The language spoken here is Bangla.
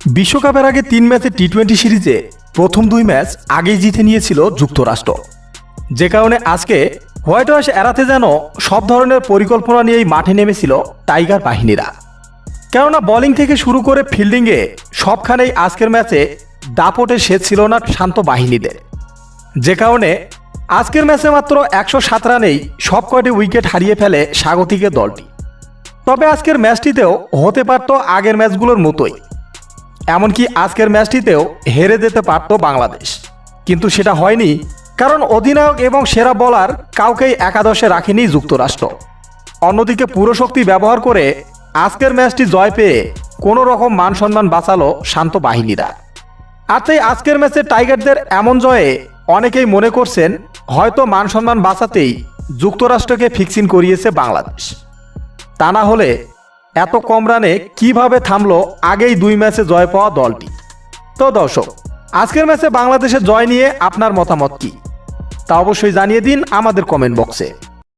বিশ্বকাপের আগে 3 ম্যাচের টি-20 সিরিজে প্রথম 2 ম্যাচ আগেই জিতে নিয়েছিল যুক্তরাষ্ট্র, যে কারণে আজকে হোয়াইট হাউস এড়াতে যেন সব ধরনের পরিকল্পনা নিয়েই মাঠে নেমেছিল টাইগার বাহিনীরা। কেননা বোলিং থেকে শুরু করে ফিল্ডিংয়ে সবখানেই আজকের ম্যাচে দাপটে শেষ ছিল না শান্ত বাহিনীদের, যে কারণে আজকের ম্যাচে মাত্র 107 রানেই সব কয়টি উইকেট হারিয়ে ফেলে স্বাগতিকের দলটি। তবে আজকের ম্যাচটিতেও হতে পারত আগের ম্যাচগুলোর মতোই, এমনকি আজকের ম্যাচটিতেও হেরে যেতে পারত বাংলাদেশ, কিন্তু সেটা হয়নি, কারণ অধিনায়ক এবং সেরা বোলার কাউকেই একাদশে রাখেনি যুক্তরাষ্ট্র। অন্যদিকে পুরো শক্তি ব্যবহার করে আজকের ম্যাচটি জয় পেয়ে কোনো রকম মান সম্মান বাঁচালো শান্ত বাহিনীরা। আর তাই আজকের ম্যাচে টাইগারদের এমন জয়ে অনেকেই মনে করছেন হয়তো মান সম্মান বাঁচাতেই যুক্তরাষ্ট্রকে ফিক্সিং করিয়েছে বাংলাদেশ। তা না হলে এত কম রানে কিভাবে থামলো আগেই 2 ম্যাচে জয় পাওয়া দলটি। তো দর্শক, আজকের ম্যাচে বাংলাদেশের জয় নিয়ে আপনার মতামত কি তা অবশ্যই জানিয়ে দিন আমাদের কমেন্ট বক্সে।